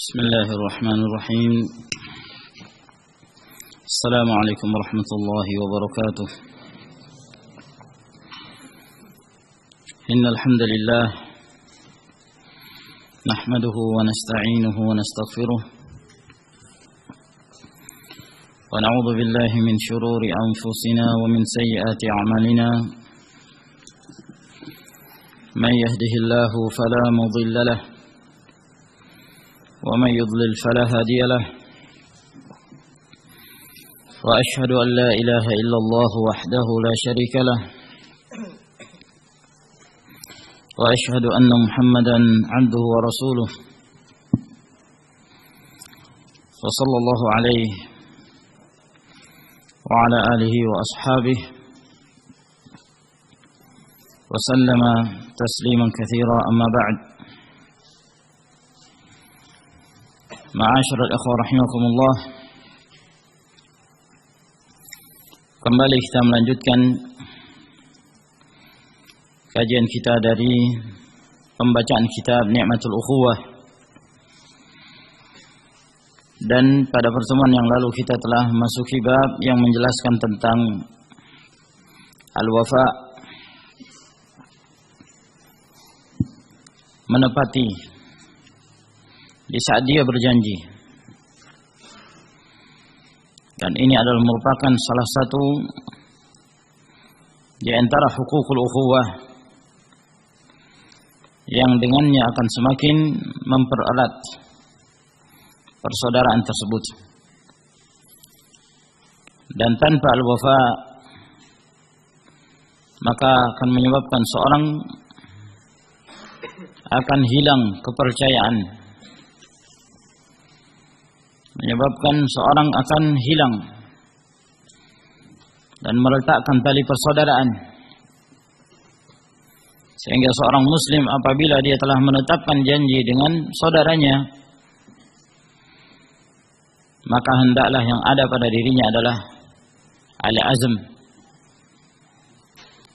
بسم الله الرحمن الرحيم. السلام عليكم ورحمة الله وبركاته. إن الحمد لله نحمده ونستعينه ونستغفره ونعوذ بالله من شرور أنفسنا ومن سيئات أعمالنا. من يهده الله فلا مضل له ومن يضلل فلا هادي له. وأشهد أن لا إله إلا الله وحده لا شريك له وأشهد أن محمدا عبده ورسوله وصلى الله عليه وعلى آله وأصحابه وسلم تسليما كثيرا. أما بعد. Ma'asyiral ikhwah rahimakumullah, kembali kita melanjutkan kajian kita dari pembacaan kitab Ni'matul Ukhuwah. Dan pada pertemuan yang lalu kita telah memasuki bab yang menjelaskan tentang al-wafa, menepati di saat dia berjanji. Dan ini adalah merupakan salah satu di antara hukukul ukhuwah yang dengannya akan semakin mempererat persaudaraan tersebut. Dan tanpa al-wafa maka akan menyebabkan seorang akan hilang kepercayaan, menyebabkan seorang akan hilang dan meletakkan tali persaudaraan. Sehingga seorang muslim apabila dia telah menetapkan janji dengan saudaranya, maka hendaklah yang ada pada dirinya adalah al-azm,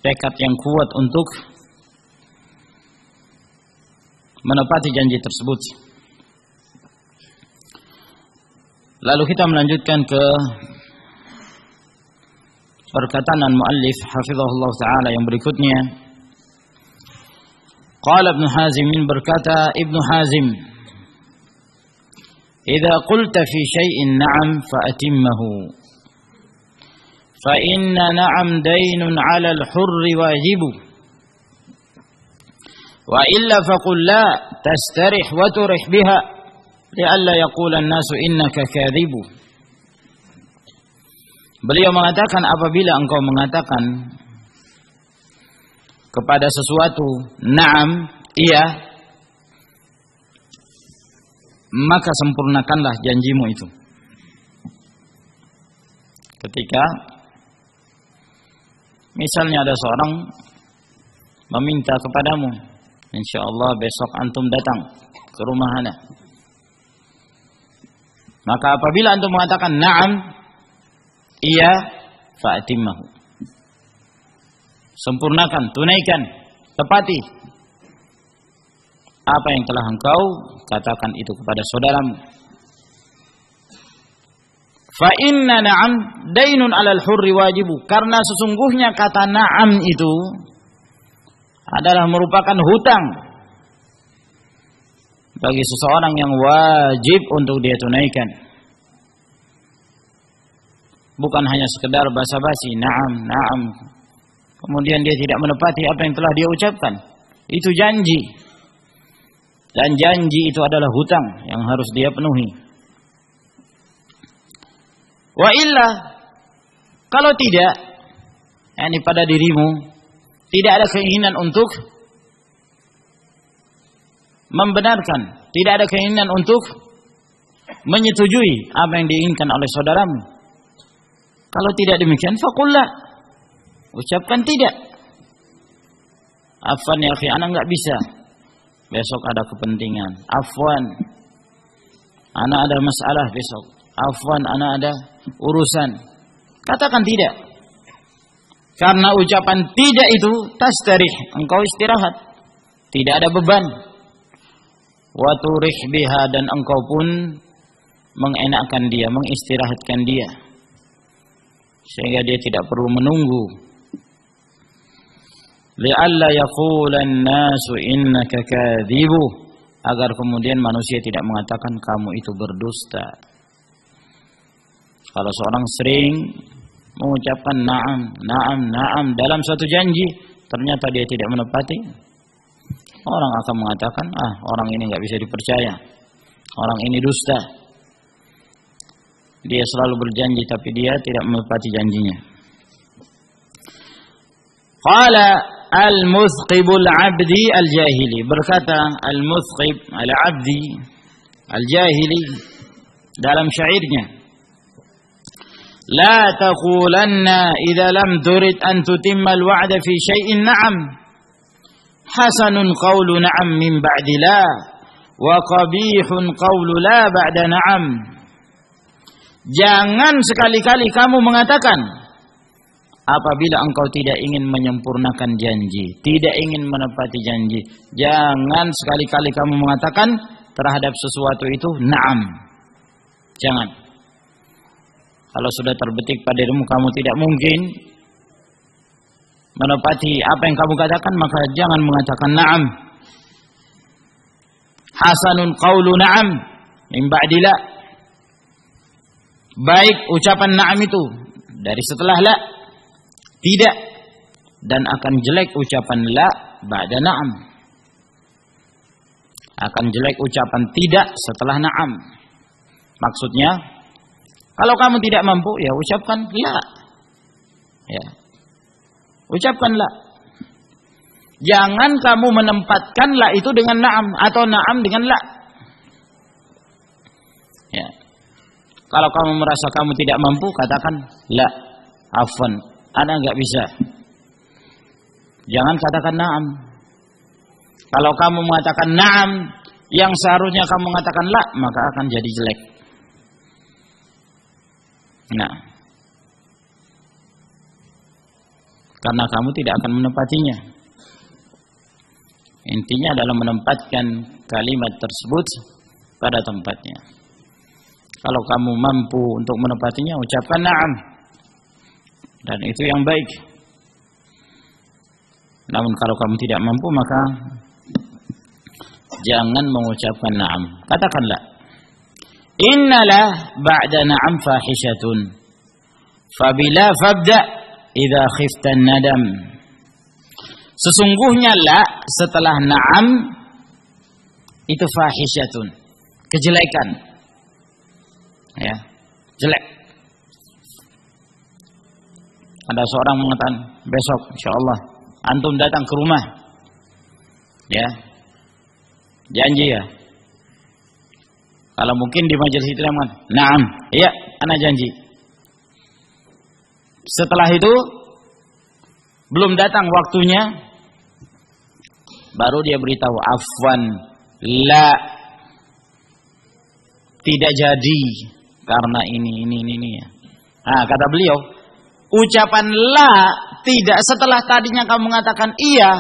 tekad yang kuat untuk menepati janji tersebut. Lalu kita melanjutkan ke perkataan muallif hafizahullah taala yang berikutnya. Qala Ibnu Hazim, berkata Ibnu Hazim, "Idza qulta fi syai'in na'am fa atimmahu. Fa inna na'am daynun 'ala al-hurri wajibu. Wa illa faqul la tastarih wa turih biha. Li'alla yaqula an-nasu innaka kadhibu." Beliau mengatakan, apabila engkau mengatakan kepada sesuatu na'am, iya, maka sempurnakanlah janjimu itu. Ketika misalnya ada seorang meminta kepadamu, insyaallah besok antum datang ke rumah ana. Maka apabila antum mengatakan na'am, iya, fa'atimmahu. Sempurnakan, tunaikan, tepati apa yang telah engkau katakan itu kepada saudaramu. Fa inna na'am dainun 'alal hurri wajibu. Karena sesungguhnya kata na'am itu adalah merupakan hutang bagi seseorang yang wajib untuk dia tunaikan. Bukan hanya sekedar basa-basi, na'am, na'am, kemudian dia tidak menepati apa yang telah dia ucapkan. Itu janji. Dan janji itu adalah hutang yang harus dia penuhi. Wa illa, kalau tidak, yakni pada dirimu tidak ada keinginan untuk membenarkan, tidak ada keinginan untuk menyetujui apa yang diinginkan oleh saudaramu. Kalau tidak demikian, faqul la, ucapkan tidak. Afwan ya akhi, anak enggak bisa. Besok ada kepentingan. Afwan, anak ada masalah besok. Afwan, anak ada urusan. Katakan tidak. Karena ucapan tidak itu tastarih, engkau istirahat, tidak ada beban. wa turih biha, dan engkau pun mengenakkan dia, mengistirahatkan dia, sehingga dia tidak perlu menunggu. Li'alla yaqulan nasu innaka kadzibu, agar kemudian manusia tidak mengatakan kamu itu berdusta. Kalau seorang sering mengucapkan na'am, na'am, na'am dalam satu janji, ternyata dia tidak menepati, orang akan mengatakan, orang ini enggak bisa dipercaya, orang ini dusta. Dia selalu berjanji tapi dia tidak menepati janjinya. Qala al-muthqibul 'abdi al-jahili, berkata al-muthqib al-'abdi al-jahili dalam syairnya, la taqulanna idza lam turid an tutimma al-wa'da fi syai'in na'am, hasanun qawlu na'am min ba'di la, wa qabihun qawlu la ba'da na'am. Jangan sekali-kali kamu mengatakan apabila engkau tidak ingin menyempurnakan janji, tidak ingin menepati janji. Jangan sekali-kali kamu mengatakan terhadap sesuatu itu na'am. Jangan. Kalau sudah terbetik pada dirimu kamu tidak mungkin menepati apa yang kamu katakan, maka jangan mengatakan na'am. Hasanun qawlu na'am min ba'di la. Baik ucapan na'am itu dari setelah la, tidak, dan akan jelek ucapan la ba'da na'am. Akan jelek ucapan tidak setelah na'am. Maksudnya, kalau kamu tidak mampu, ya ucapkan la. Ya. Ucapkan la. Jangan kamu menempatkan la itu dengan na'am atau na'am dengan la. Ya. Kalau kamu merasa kamu tidak mampu, katakan la, afwan, ana enggak bisa. Jangan katakan na'am. Kalau kamu mengatakan na'am yang seharusnya kamu mengatakan la, maka akan jadi jelek. Nah, karena kamu tidak akan menepatinya. Intinya adalah menempatkan kalimat tersebut pada tempatnya. Kalau kamu mampu untuk menepatinya, ucapkan na'am, dan itu yang baik. Namun kalau kamu tidak mampu, maka jangan mengucapkan na'am. Katakanlah, innalah ba'da na'am fahishatun, fabila fabda idza khifta nadam. Sesungguhnya la setelah na'am itu fahishatun, kejelekan. Ya, jelek. Ada seorang mengatakan, besok insyaallah antum datang ke rumah. Ya. Janji ya. Kalau mungkin di majelis itu mengatakan, "Na'am, iya, ana janji." Setelah itu belum datang waktunya, baru dia beritahu, "Afwan, la, tidak jadi karena ini ya." Nah, kata beliau, ucapan la tidak setelah tadinya kamu mengatakan iya,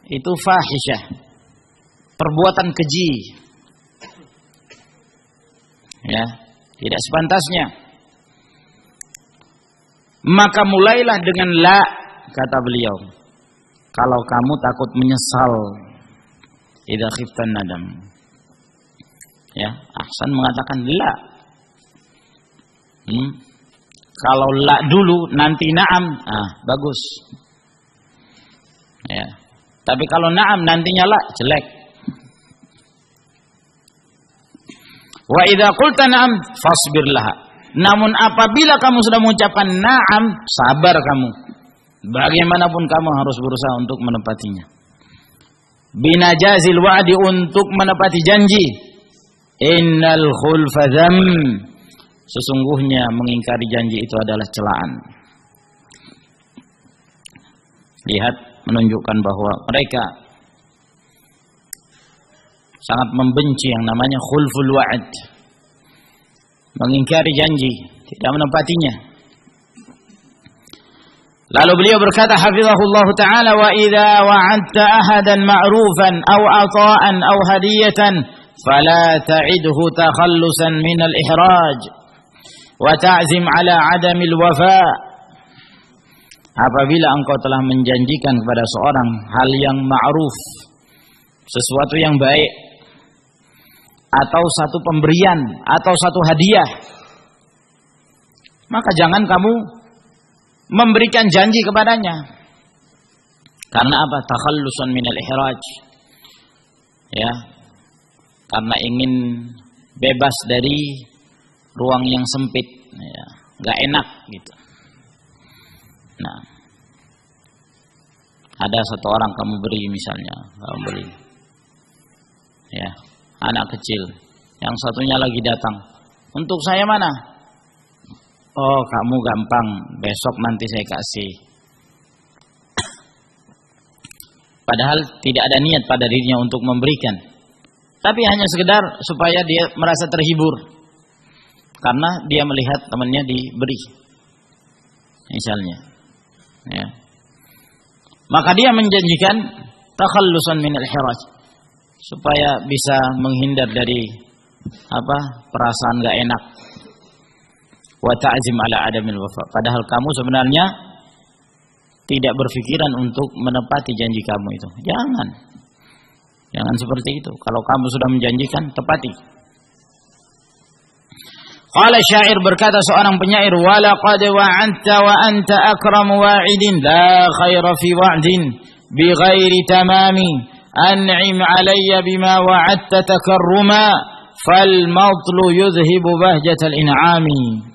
itu fahisyah, perbuatan keji. Ya, tidak sepantasnya. Maka mulailah dengan la, kata beliau, kalau kamu takut menyesal, idza khiftan nadam. Ya, ahsan mengatakan la. Kalau la dulu nanti na'am, bagus. Ya. Tapi kalau na'am nantinya la, jelek. Wa idza qulta na'am fasbir laha. Namun apabila kamu sudah mengucapkan na'am, sabar kamu. Bagaimanapun kamu harus berusaha untuk menepatinya. Binajazil wa'di, untuk menepati janji. Innal khulfa dzam. Sesungguhnya mengingkari janji itu adalah celaan. Lihat, menunjukkan bahwa mereka sangat membenci yang namanya khulful wa'd, mengingkari janji, tidak menepatinya. Lalu beliau berkata, hafizahullah ta'ala, wa idza wa'adta ahadan ma'rufan aw ata'an aw hadiyatan fala ta'idhu takhallusan minal ihraj wa ta'zim ala adamil wafa. Apabila engkau telah menjanjikan kepada seorang hal yang ma'ruf, sesuatu yang baik, atau satu pemberian, atau satu hadiah, maka jangan kamu memberikan janji kepadanya. Karena apa? Takhallusan minal ihraj. Ya. Karena ingin bebas dari ruang yang sempit, ya. Gak enak gitu. Nah, ada satu orang kamu beri misalnya, kamu beri, ya, anak kecil, yang satunya lagi datang, untuk saya mana? Oh, kamu gampang, besok nanti saya kasih. Padahal tidak ada niat pada dirinya untuk memberikan, tapi hanya sekedar supaya dia merasa terhibur karena dia melihat temannya diberi, misalnya. Ya. Maka dia menjanjikan takhallusan minal hiraj, supaya bisa menghindar dari perasaan gak enak. Wa ta'zim ala adamil wafa. Padahal kamu sebenarnya tidak berpikiran untuk menepati janji kamu itu. Jangan seperti itu. Kalau kamu sudah menjanjikan, tepati. Qala syair, berkata seorang penyair, walaqad wa'anta wa anta akramu wa'idin la khaira fi wa'din bi ghairi tamami an'im alayya bima wa'adta takarruma fal matlu yudhibu bahjatal in'ami.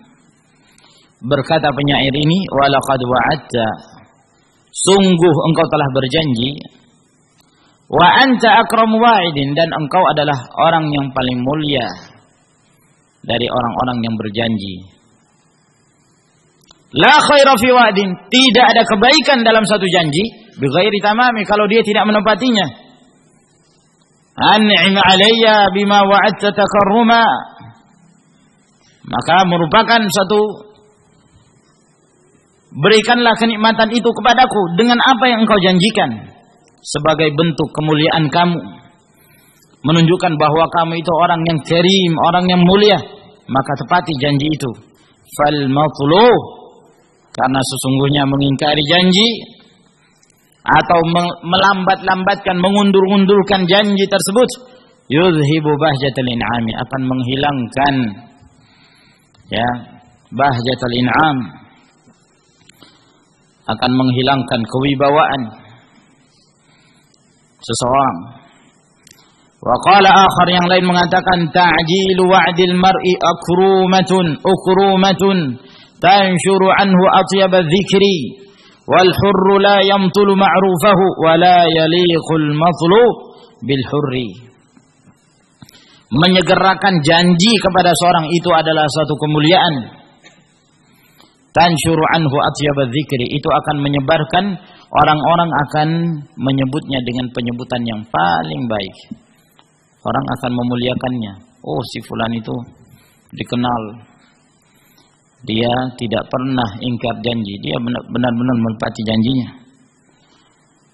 Berkata penyair ini, walaqad wa'atta, sungguh engkau telah berjanji, wa anta akramu wa'idin, dan engkau adalah orang yang paling mulia dari orang-orang yang berjanji. La khaira fi wa'din, tidak ada kebaikan dalam satu janji bi ghairi tamami, kalau dia tidak menepatinya. An'im alayya bima wa'adta takarruma, maka merupakan satu, berikanlah kenikmatan itu kepadaku dengan apa yang engkau janjikan sebagai bentuk kemuliaan kamu, menunjukkan bahwa kamu itu orang yang karim, orang yang mulia, maka tepati janji itu. Fal matlu, karena sesungguhnya mengingkari janji atau melambat-lambatkan, mengundur-undurkan janji tersebut, yuzhibu bahjatal in'ami, akan menghilangkan, ya, bahjatal in'am, akan menghilangkan kewibawaan seseorang. Wa qala akhar, yang lain mengatakan, ta'jilu wa'dil mar'i ukrumatun tanshuru anhu atyab adh-dhikri wal hurru la yamtulu ma'rufahu wa la yaliqul matlu bil hurri. Menyegerakan janji kepada seorang itu adalah suatu kemuliaan. Tanshuru anhu atyab adh-dhikri, itu akan menyebarkan, orang-orang akan menyebutnya dengan penyebutan yang paling baik. Orang akan memuliakannya. Oh, si fulan itu dikenal, dia tidak pernah ingkar janji, dia benar-benar menepati janjinya.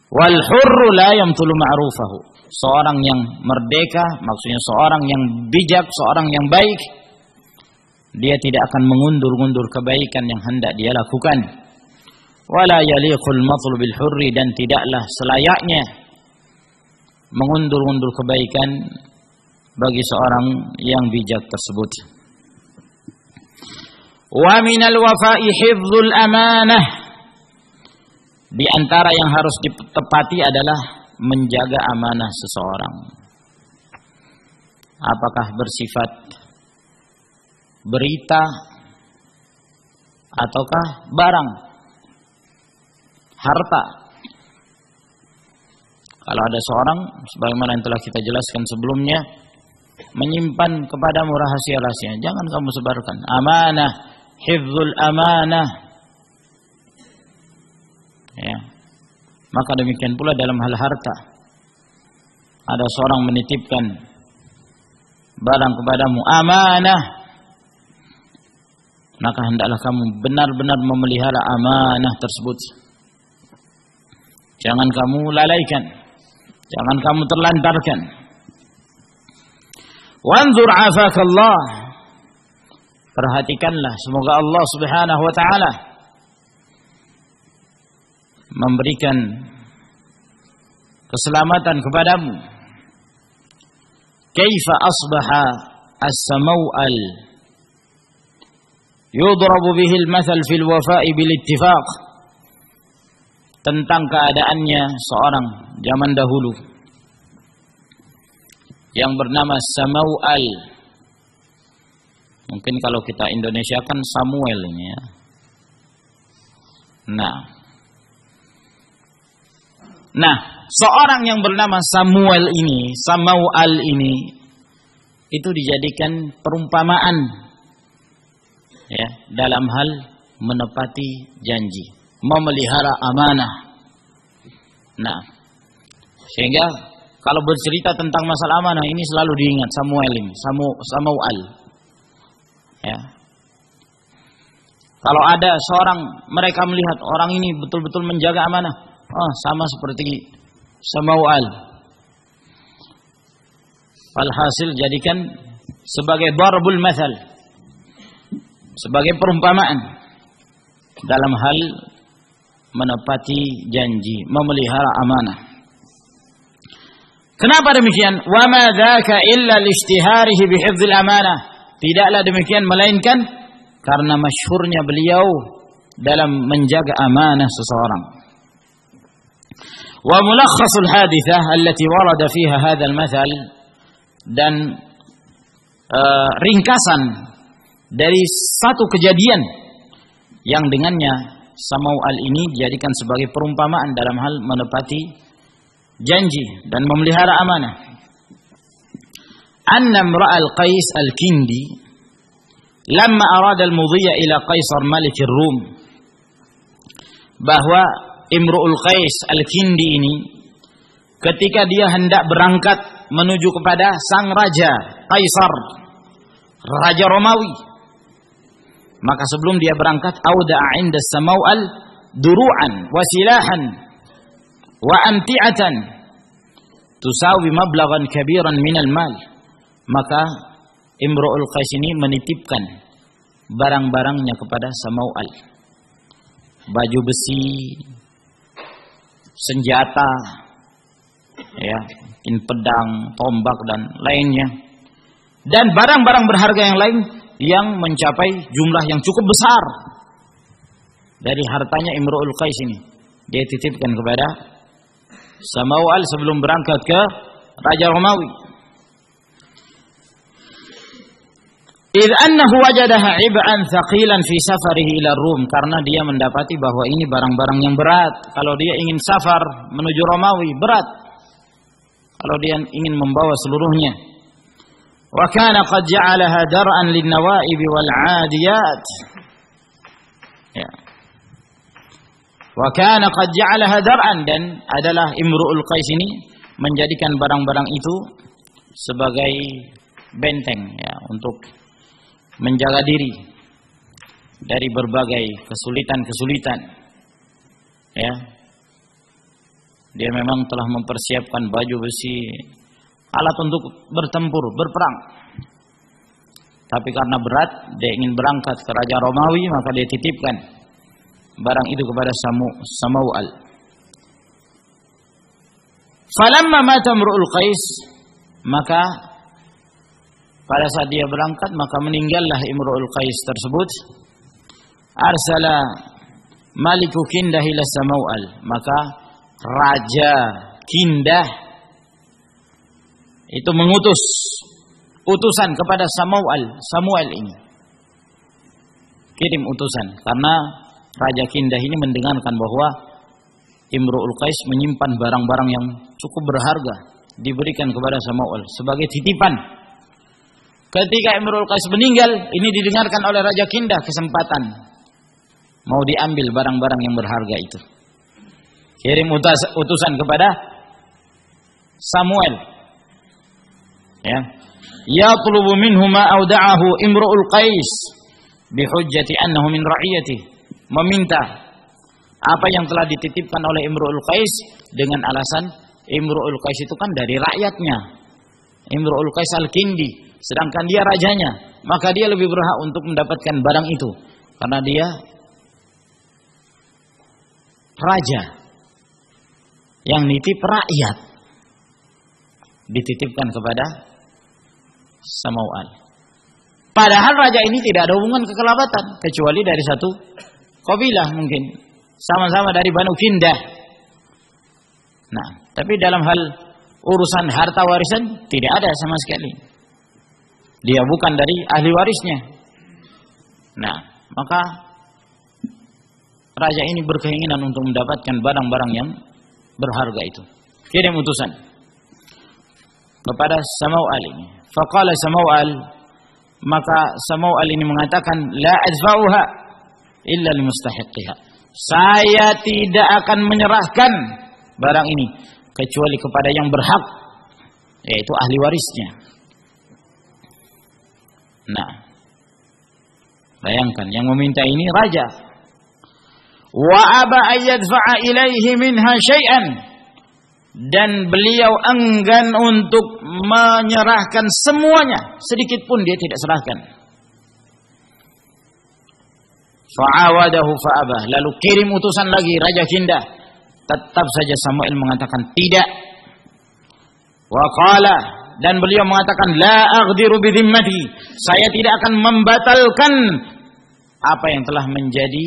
Wal hurru la yamtulu ma'rufahu, seorang yang merdeka, maksudnya seorang yang bijak, seorang yang baik, dia tidak akan mengundur-undur kebaikan yang hendak dia lakukan. Wala yaliqul matlu bil hurri, dan tidaklah selayaknya mengundur-undur kebaikan bagi seorang yang bijak tersebut. Wa minal wafa'i hifdzul amanah, di antara yang harus ditepati adalah menjaga amanah seseorang. Apakah bersifat berita ataukah barang, harta. Kalau ada seorang, sebagaimana yang telah kita jelaskan sebelumnya, menyimpan kepadamu rahasia-rahasia, jangan kamu sebarkan. Amanah, hifdzul amanah. Ya. Maka demikian pula dalam hal harta. Ada seorang menitipkan barang kepadamu, amanah, maka hendaklah kamu benar-benar memelihara amanah tersebut. Jangan kamu lalaikan, jangan kamu terlantarkan. Wanzur afakallah. Perhatikanlah, semoga Allah Subhanahu wa taala memberikan keselamatan kepadamu. Kaifa asbaha as-samaw'al yudrabu bihi al-mathal fil wafa'i bil ittifaq. Tentang keadaannya seorang zaman dahulu yang bernama Samaw'al. Mungkin kalau kita Indonesia kan Samuel ini ya. Nah, seorang yang bernama Samuel ini, Samaw'al ini, itu dijadikan perumpamaan ya dalam hal menepati janji, memelihara amanah. Nah, sehingga kalau bercerita tentang masalah amanah ini selalu diingat Samuel ini, Samaw'al. Ya. Kalau ada seorang mereka melihat orang ini betul-betul menjaga amanah, sama seperti Samaw'al. Alhasil jadikan sebagai darbul mathal, sebagai perumpamaan dalam hal menepati janji, memelihara amanah. Kenapa demikian? Wa ma dzaka illa lishtiharihi bihifdzil amanah. Tidaklah demikian melainkan karena masyhurnya beliau dalam menjaga amanah seseorang. Wa mulakhasul hadithah allati warada fiha hadzal mathal, dan ringkasan dari satu kejadian yang dengannya Samaw'al ini dijadikan sebagai perumpamaan dalam hal menepati janji dan memelihara amanah. Anna imra'al Qais al-Kindi lamma arada al-mudhiya ila Qaisar Malik ar-Rum, bahwa Imru'ul Qais al-Kindi ini ketika dia hendak berangkat menuju kepada sang raja Kaisar, raja Romawi, maka sebelum dia berangkat auda'a 'inda Samaw'al duru'an wa silahan wa amti'atan tusawi mablaghan kabiran minal mal. Maka Imru'ul Qais ini menitipkan barang-barangnya kepada Samaw'al, baju besi, senjata, ya, pedang, tombak dan lainnya, dan barang-barang berharga yang lain yang mencapai jumlah yang cukup besar dari hartanya Imru'ul Qais ini. Dia titipkan kepada Samaw'al sebelum berangkat ke Raja Romawi. Idh annahu wajadaha ib'an thaqilan fi safarihi ila Rum, karena dia mendapati bahwa ini barang-barang yang berat. Kalau dia ingin safar menuju Romawi, berat. Kalau dia ingin membawa seluruhnya. Wa kana qad ja'alaha dar'an lin-nawa'ib wal 'adiyat. Ya. Wa kana qad ja'alaha dar'an, dan adalah Imru'ul Qais ini menjadikan barang-barang itu sebagai benteng, ya, untuk menjaga diri dari berbagai kesulitan-kesulitan. Ya. Dia memang telah mempersiapkan baju besi, alat untuk bertempur, berperang. Tapi karena berat, dia ingin berangkat ke Raja Romawi, maka dia titipkan barang itu kepada Samaw'al. Falamma mata Imru'ul Qais, maka pada saat dia berangkat, maka meninggallah Imru'ul Qais tersebut. Arsala Maliku Kindah ila Samaw'al, maka Raja Kindah itu mengutus utusan kepada Samuel ini. Kirim utusan, karena Raja Kindah ini mendengarkan bahwa Imru'ul Qais menyimpan barang-barang yang cukup berharga, diberikan kepada Samaw'al sebagai titipan. Ketika Imru'ul Qais meninggal, ini didengarkan oleh Raja Kindah kesempatan mau diambil barang-barang yang berharga itu. Kirim utusan kepada Samuel. Ya. Yatlubu minhu ma auda'ahu Imru'ul Qais bihujjati annahu min ra'iyati. Meminta apa yang telah dititipkan oleh Imru'ul Qais dengan alasan Imru'ul Qais itu kan dari rakyatnya. Imru'ul Qais al-Kindi, sedangkan dia rajanya, maka dia lebih berhak untuk mendapatkan barang itu karena dia raja yang nitip rakyat, dititipkan kepada Samawal. Padahal raja ini tidak ada hubungan kekerabatan kecuali dari satu kabilah, mungkin sama-sama dari Banu Kindah. Nah, tapi dalam hal urusan harta warisan tidak ada sama sekali. Dia bukan dari ahli warisnya. Nah, maka raja ini berkeinginan untuk mendapatkan barang-barang yang berharga itu. Kirim utusan kepada Samawal ini. Faqala Samawal, maka Samawal ini mengatakan, la adfa'uha illa limustahiqiha. Saya tidak akan menyerahkan barang ini kecuali kepada yang berhak, yaitu ahli warisnya. Nah, bayangkan yang meminta ini raja. Wa aba ayyadfa'a ilaihi minha syai'an, dan beliau enggan untuk menyerahkan semuanya, sedikit pun dia tidak serahkan. Fa'awadahu fa'abah, lalu kirim utusan lagi Raja Kindah. Tetap saja Samuel mengatakan tidak. Wa qala, dan beliau mengatakan la aghdiru bi dhimmati, saya tidak akan membatalkan apa yang telah menjadi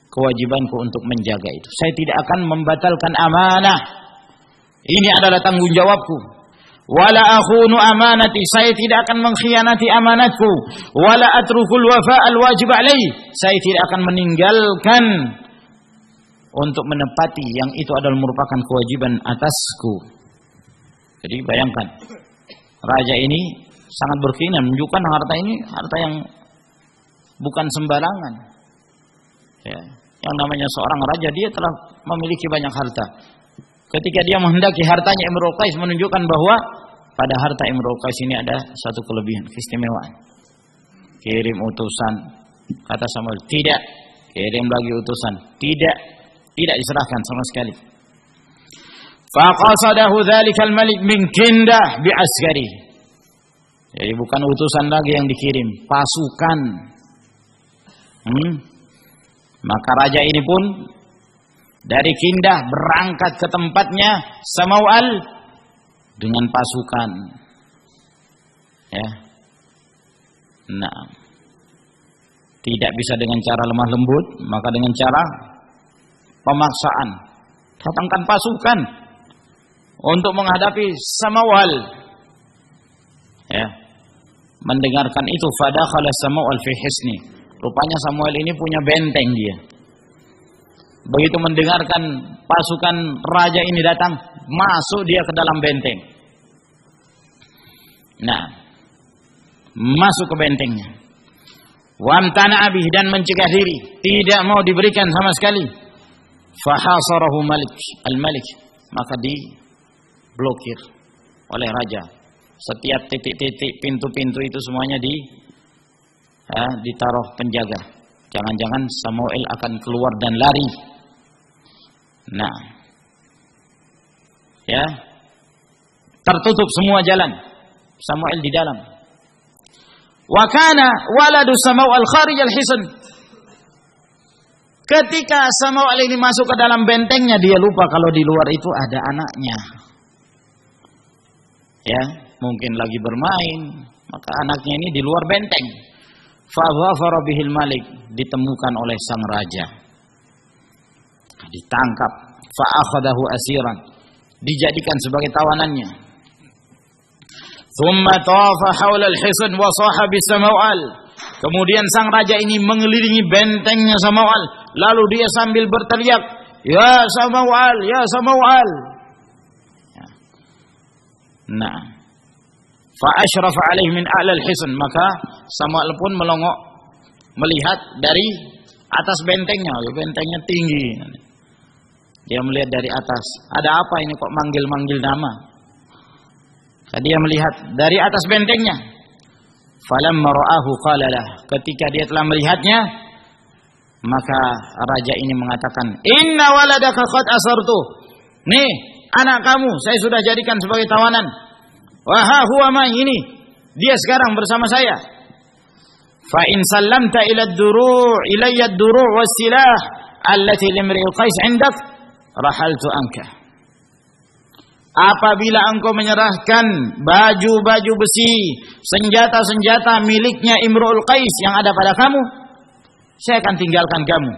kewajibanku untuk menjaga itu. Saya tidak akan membatalkan amanah. Ini adalah tanggung jawabku. Wala akhunu amanati, saya tidak akan mengkhianati amanatku. Wala atrukul wafa al-wajib alaih, saya tidak akan meninggalkan untuk menepati yang itu adalah merupakan kewajiban atasku. Jadi bayangkan, raja ini sangat berkeinginan menunjukkan harta ini harta yang bukan sembarangan. Ya, yang namanya seorang raja, dia telah memiliki banyak harta. Ketika dia menghendaki hartanya Imrul Qais, menunjukkan bahwa pada harta Imrul Qais ini ada satu kelebihan, keistimewaan. Kirim utusan, kata Samuel, tidak. Kirim lagi utusan, tidak diserahkan sama sekali. Faqasadahu dzalikal malik min Kindah bi askari. Jadi bukan utusan lagi yang dikirim, pasukan. Maka raja ini pun dari Kindah berangkat ke tempatnya Samawal dengan pasukan. Ya. Nah, tidak bisa dengan cara lemah lembut, maka dengan cara pemaksaan. Datangkan pasukan untuk menghadapi Samawal. Ya. Mendengarkan itu, fadakhala Samawal fi hisni. Rupanya Samuel ini punya benteng dia. Begitu mendengarkan pasukan raja ini datang, masuk dia ke dalam benteng. Nah, masuk ke bentengnya. Wamtana abih, dan mencegah diri, tidak mau diberikan sama sekali. Fahasarahu malik al-malik, maka diblokir oleh raja. Setiap titik-titik pintu-pintu itu semuanya ditaruh penjaga. Jangan-jangan Samuel akan keluar dan lari. Nah, ya, tertutup semua jalan. Samuel di dalam. Wa kana waladu Samawal kharij al-hisn. Ketika Samuel ini masuk ke dalam bentengnya, dia lupa kalau di luar itu ada anaknya. Ya, mungkin lagi bermain, maka anaknya ini di luar benteng. Fa dhafara bihil malik, ditemukan oleh sang raja. Ditangkap, fa akhadahu asiran, dijadikan sebagai tawanannya. Thumma tawafa haula al-hisn wa saha bi Samawal. Kemudian sang raja ini mengelilingi bentengnya Samawal, lalu dia sambil berteriak, "Ya Samawal, ya Samawal." Nah, fa asyrafa alaihi min a'la al-hisn, maka Samawal pun melongok melihat dari atas bentengnya. Bentengnya tinggi. Dia melihat dari atas. Ada apa ini kok manggil-manggil nama? Dia melihat dari atas bentengnya. Falamma ra'ahu qala lah. Ketika dia telah melihatnya, maka raja ini mengatakan, "Inna waladaka qad asartu." Nih, anak kamu saya sudah jadikan sebagai tawanan. Wa ha huwa ma, ini Dia sekarang bersama saya. Fa in sallamta ilayya ad-duru' was-silah allati limri'il qais 'indak rahaltu anka. Apabila engkau menyerahkan baju-baju besi, senjata-senjata miliknya Imru'ul Qais yang ada pada kamu, saya akan tinggalkan kamu.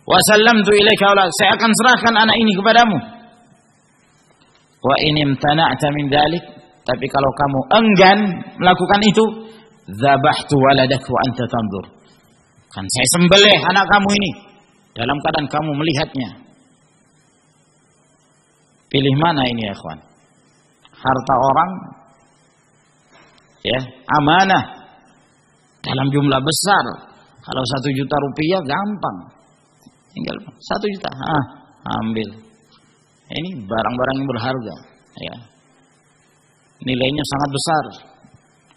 Wa sallamtu ilaika, saya akan serahkan anak ini kepadamu. Wa in imtana'ta min dzalik, tapi kalau kamu enggan melakukan itu, dzabahtu waladak wa anta tanzur. Kan saya sembelih anak kamu ini dalam keadaan kamu melihatnya. Pilih mana ini ya ikhwan? Harta orang, ya, amanah dalam jumlah besar. Kalau 1 juta rupiah gampang, tinggal 1 juta, ambil. Ini barang-barang yang berharga, ya, nilainya sangat besar.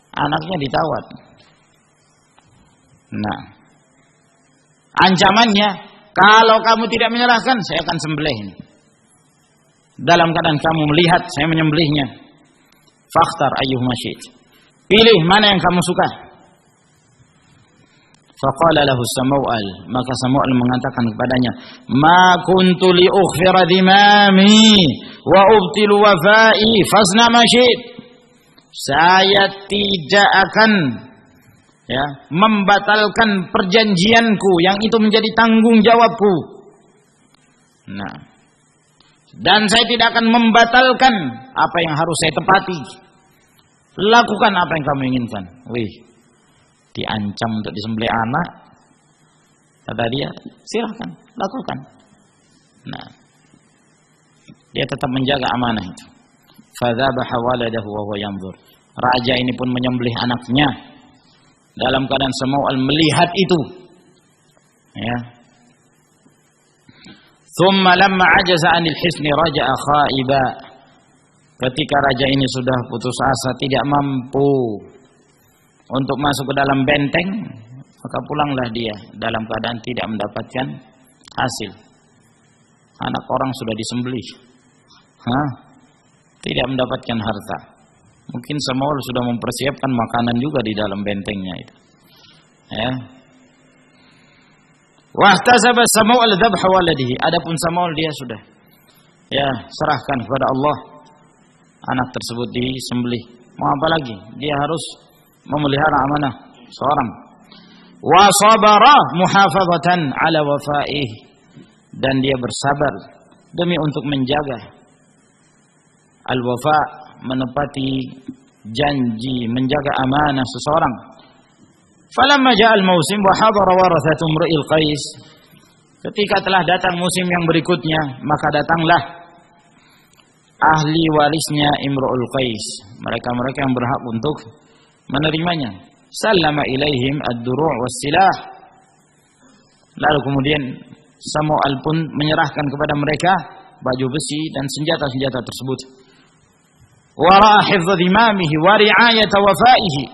Anaknya ditawar. Nah, ancamannya, kalau kamu tidak menyerahkan, saya akan sembelih ini. Dalam keadaan kamu melihat saya menyembelihnya. Fakhtar ayyuhuma syi'ta. Pilih mana yang kamu suka. Faqala lahu Samawal, maka Samawal mengatakan kepadanya, "Ma kuntu li ukhfira dimami wa ubtilu wafai fasna ma syi'ta." Saya tidak akan, ya, membatalkan perjanjianku yang itu menjadi tanggung jawabku. Nah, dan saya tidak akan membatalkan apa yang harus saya tepati. Lakukan apa yang kamu inginkan. Wih, diancam untuk disembelih anak. Kata dia, silahkan, lakukan. Nah, dia tetap menjaga amanah itu. Fadzabaha waladahu wa huwa yanzur. Raja ini pun menyembelih anaknya dalam keadaan Samawal melihat itu. Ya. Thumma lamma ajaza 'anil hisni raja'a khaiba. Ketika raja ini sudah putus asa, tidak mampu untuk masuk ke dalam benteng, maka pulanglah dia dalam keadaan tidak mendapatkan hasil. Anak orang sudah disembelih, tidak mendapatkan harta. Mungkin Samawal sudah mempersiapkan makanan juga di dalam bentengnya itu. Ya. Wahtasaba Samawal dzabha waladihi. Adapun Samawal dia sudah, ya, serahkan kepada Allah. Anak tersebut disembelih. Mau apa lagi? Dia harus memelihara amanah seorang. Wa sabara muhafazatan ala wafa'ih, dan dia bersabar demi untuk menjaga al-wafa, menepati janji, menjaga amanah seseorang. Falamma ja'al mausim wa hadara warathatu imri'il qais. Ketika telah datang musim yang berikutnya, maka datanglah ahli warisnya Imru'ul Qais, mereka-mereka yang berhak untuk menerimanya. Sallama ilaihim ad-duru' was-silah. Lalu kemudian Samawal pun menyerahkan kepada mereka baju besi dan senjata-senjata tersebut. Wa ra'a hifdha dhimamihi wa ri'ayata wafaihi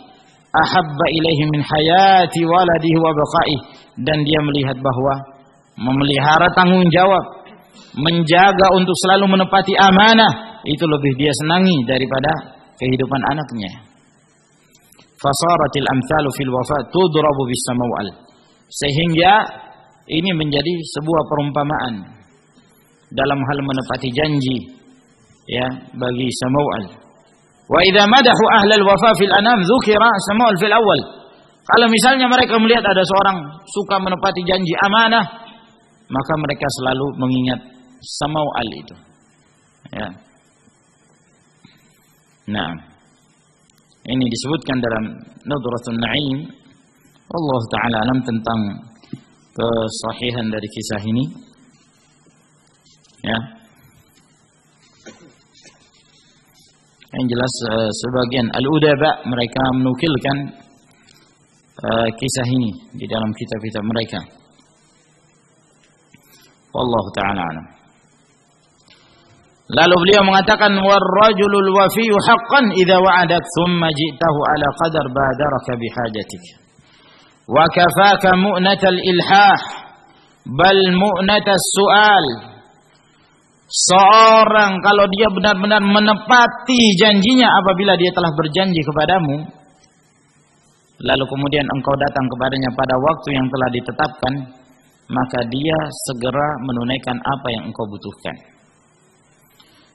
ahabba ilaihi min hayati waladihi wa baqaihi. Dan dia melihat bahwa memelihara tanggung jawab, menjaga untuk selalu menepati amanah, itu lebih dia senangi daripada kehidupan anaknya. Fasaratil amthalu fil wafa tudrabu bis Samawal. Sehingga ini menjadi sebuah perumpamaan dalam hal menepati janji, ya, bagi Samawal. Wa idza madahu ahlal wafa fil anam dzukira Samawal fil awal. Kalau misalnya mereka melihat ada seorang suka menepati janji amanah, maka mereka selalu mengingat Samawal itu. Ya. Nah, ini disebutkan dalam Nadratul Na'im. Allah Ta'ala alam tentang kesahihan dari kisah ini. Ya. Yang jelas sebagian al-udaba mereka menukilkan kisah ini di dalam kitab-kitab mereka. Wallahu ta'ala alam. Lalu beliau mengatakan, warrajulul wafiyyu haqqan idza wa'adak thumma ji'tahu ala qadar badaraka bihajatik wa kafaka mu'natal ilhah bal mu'natas su'al Seorang kalau dia benar-benar menepati janjinya apabila dia telah berjanji kepadamu, lalu kemudian engkau datang kepadanya pada waktu yang telah ditetapkan, maka dia segera menunaikan apa yang engkau butuhkan.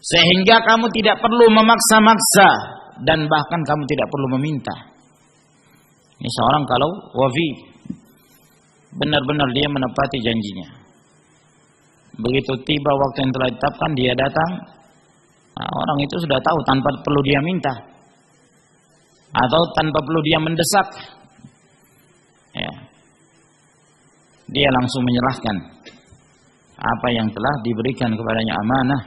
Sehingga kamu tidak perlu memaksa-maksa dan bahkan kamu tidak perlu meminta. Ini seorang kalau wafi, benar-benar dia menepati janjinya. Begitu tiba waktu yang telah ditetapkan, dia datang. Nah, orang itu sudah tahu tanpa perlu dia minta atau tanpa perlu dia mendesak, ya, dia langsung menyerahkan apa yang telah diberikan kepadanya amanah.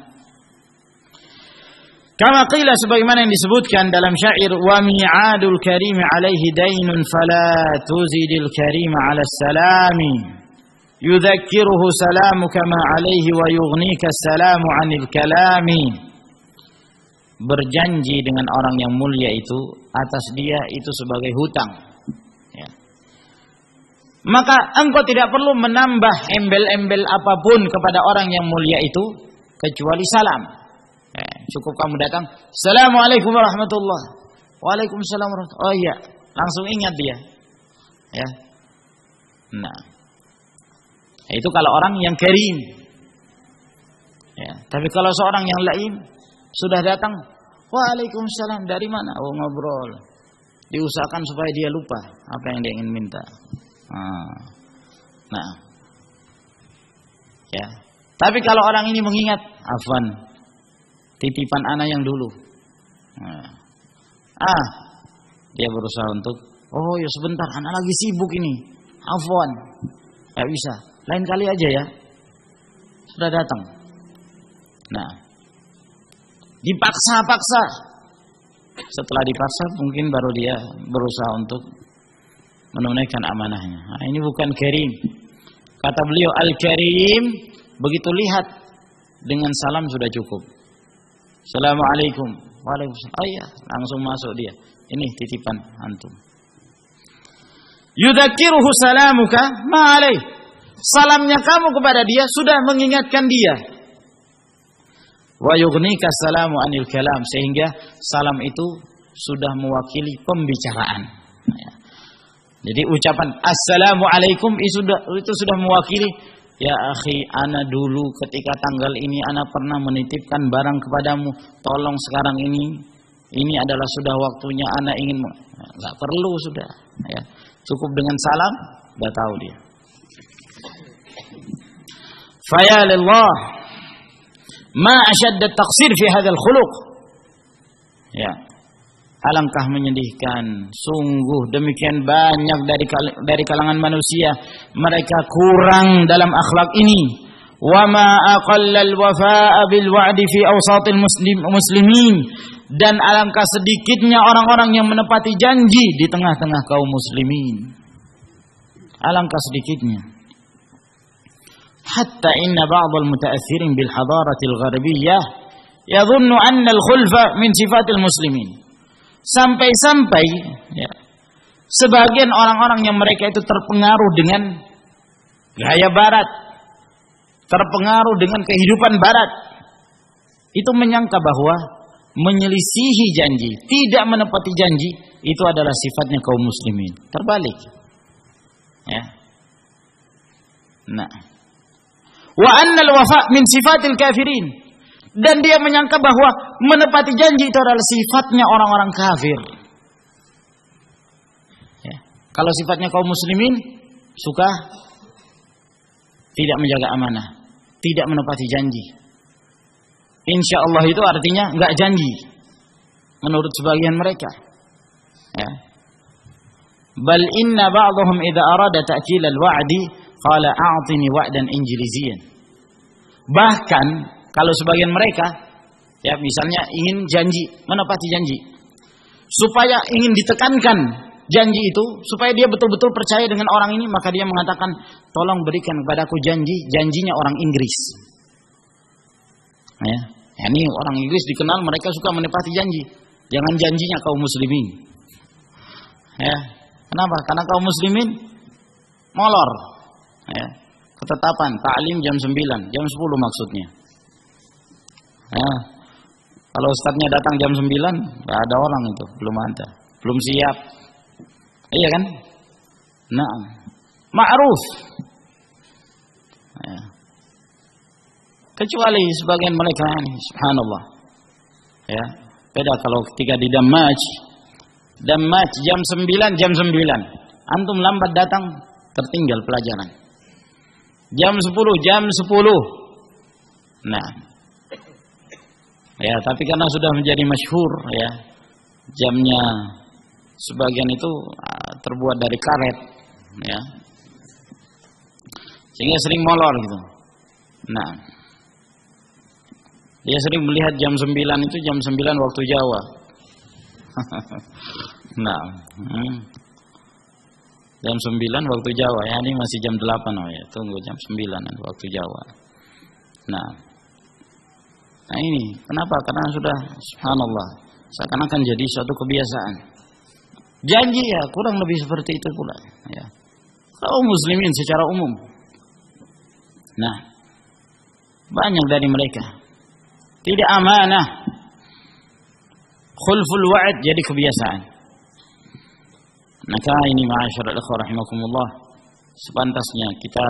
Kama qila, sebagaimana yang disebutkan dalam syair, wa mi'adul karim alaihi dainun fala tuzidil karim ala salami yudzakiruhu salamuka ma alaihi wa yughnika salamu anil kalami. Berjanji dengan orang yang mulia itu, atas dia itu sebagai hutang, ya. Maka engkau tidak perlu menambah embel-embel apapun kepada orang yang mulia itu kecuali salam, ya. Cukup kamu datang, Assalamualaikum warahmatullahi, Waalaikumsalam warahmatullahi. Oh iya, langsung ingat dia, ya. Nah, itu kalau orang yang karim, ya. Tapi kalau seorang yang laim, sudah datang, Waalaikumsalam, dari mana? Oh, ngobrol. Diusahakan supaya dia lupa apa yang dia ingin minta. Nah, ya. Tapi kalau orang ini mengingat, afwan, titipan anak yang dulu. Dia berusaha untuk, oh ya sebentar, anak lagi sibuk ini. Afwan, gak bisa. Lain kali aja ya. Sudah datang. Nah, dipaksa-paksa. Setelah dipaksa mungkin baru dia berusaha untuk menunaikan amanahnya. Nah, ini bukan karim. Kata beliau, al-karim, begitu lihat dengan salam sudah cukup. Assalamualaikum. Waalaikumsalam. Oh iya, langsung masuk dia. Ini titipan antum. Yudzakiruhu salamuka ma alaih. Salamnya kamu kepada dia sudah mengingatkan dia. Wa yughnika salamu anil kalam, sehingga salam itu sudah mewakili pembicaraan. Jadi ucapan assalamualaikum itu sudah mewakili, ya akhi, ana dulu ketika tanggal ini ana pernah menitipkan barang kepadamu, tolong sekarang ini adalah sudah waktunya ana ingin. Enggak perlu sudah, ya. Cukup dengan salam sudah tahu dia. Faya lillah ma ashadda at-taqsir fi hadzal khuluq. Ya. Alangkah menyedihkan, sungguh demikian banyak dari kalangan manusia mereka kurang dalam akhlak ini. Wa ma aqallal wafa'a bil wa'di fi awsatil muslimin, dan alangkah sedikitnya orang-orang yang menepati janji di tengah-tengah kaum muslimin. Alangkah sedikitnya. Hatta inna ba'dal muta'assirin bil hadaratil gharbiyah yadhunnu anna al-khulfa min sifatil muslimin. Sampai-sampai, ya, sebagian orang-orang yang mereka itu terpengaruh dengan gaya barat, terpengaruh dengan kehidupan barat, itu menyangka bahwa menyelisihi janji, tidak menepati janji, itu adalah sifatnya kaum muslimin. Terbalik, ya. Nah, wa annal wafa min sifatil kafirin. Dan dia menyangka bahwa menepati janji itu adalah sifatnya orang-orang kafir. Ya. Kalau sifatnya kaum muslimin, suka tidak menjaga amanah, tidak menepati janji. Insya Allah itu artinya enggak janji, menurut sebagian mereka. Ya. Bal inna ba'dhum idza arada ta'til al-wa'di qala a'tini wa'dan injiliziyan. Bahkan kalau sebagian mereka, ya, misalnya ingin janji, menepati janji, supaya ingin ditekankan janji itu, supaya dia betul-betul percaya dengan orang ini, maka dia mengatakan, tolong berikan kepadaku janjinya orang Inggris. Ya, ini orang Inggris dikenal mereka suka menepati janji, jangan janjinya kaum muslimin. Ya, kenapa? Karena kaum muslimin molor. Ya, ketetapan, ta'lim jam 9, jam 10 maksudnya. Ya. Kalau ustadznya datang jam 9, nggak ada orang itu, belum ada, belum siap. Iya kan? Nah, ma'ruf. Ya. Kecuali sebagian mereka ini, subhanallah. Ya, beda kalau ketika di Damaj jam 9, antum lambat datang, tertinggal pelajaran. Jam 10. Nah, ya, tapi karena sudah menjadi masyhur ya, jamnya sebagian itu terbuat dari karet, ya, sehingga sering molor gitu. Nah, dia sering melihat jam 9 itu jam 9 waktu Jawa. Nah, jam 9 waktu Jawa, ya ini masih jam 8, oh ya, tunggu jam 9 waktu Jawa. Nah ini kenapa? Karena sudah subhanallah seakan-akan jadi suatu kebiasaan. Janji ya kurang lebih seperti itu pula ya. Kaum muslimin secara umum. Nah, banyak dari mereka tidak amanah. Khulful wa'id jadi kebiasaan. Maka ini ma'asyiral ikhwah rahimakumullah, sepantasnya kita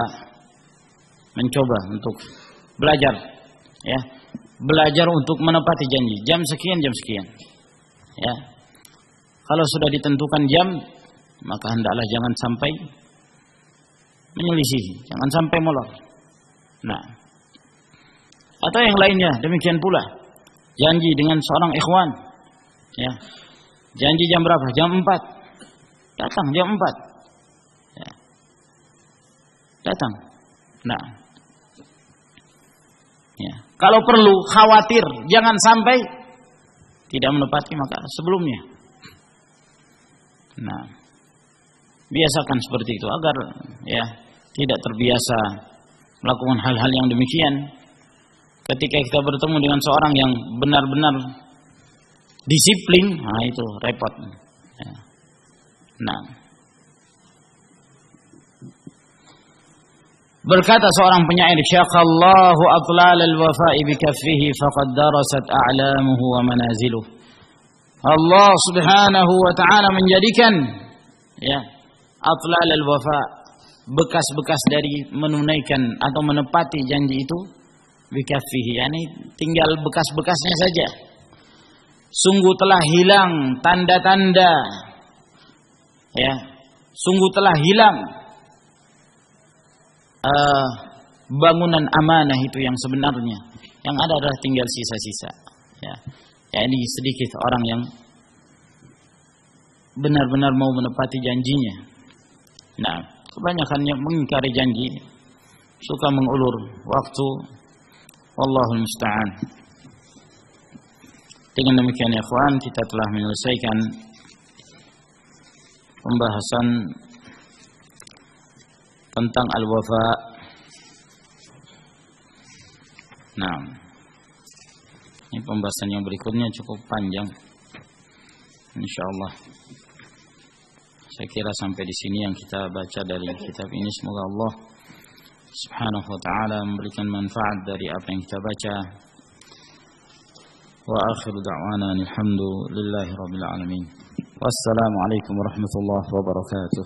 mencoba untuk belajar ya. Belajar untuk menepati janji. Jam sekian. Ya. Kalau sudah ditentukan jam, maka hendaklah jangan sampai menyelisihi, jangan sampai molor. Nah, atau yang lainnya demikian pula. Janji dengan seorang ikhwan, ya. Janji jam berapa? Jam 4. Datang jam 4. Ya. Datang. Nah, ya. Kalau perlu khawatir jangan sampai tidak menepati maka sebelumnya. Nah, biasakan seperti itu agar ya tidak terbiasa melakukan hal-hal yang demikian. Ketika kita bertemu dengan seorang yang benar-benar disiplin, nah itu repot. Ya. Nah, berkata seorang penyair, syaqallahu atlal al-wafa'i bikaffihi faqad darasat a'lamuhu wa manaziluh. Allah Subhanahu wa ta'ala menjadikan ya atlal al-wafa', bekas-bekas dari menunaikan atau menepati janji itu bikaffihi, yakni tinggal bekas-bekasnya saja. Sungguh telah hilang tanda-tanda ya, sungguh telah hilang bangunan amanah itu yang sebenarnya. Yang ada adalah tinggal sisa-sisa ya. Ya, ini sedikit orang yang benar-benar mau menepati janjinya. Nah, kebanyakannya mengingkari janji, suka mengulur waktu. Wallahul musta'an. Dengan demikian ya ikhwan, kita telah menyelesaikan pembahasan tentang al-wafa. Nah, ini pembahasan yang berikutnya cukup panjang. Insyaallah. Saya kira sampai di sini yang kita baca dari kitab ini. Semoga Allah Subhanahu wa ta'ala memberikan manfaat dari apa yang kita baca. Wa akhiru da'wana alhamdulillahi rabbil alamin. Wassalamu alaikum warahmatullahi wabarakatuh.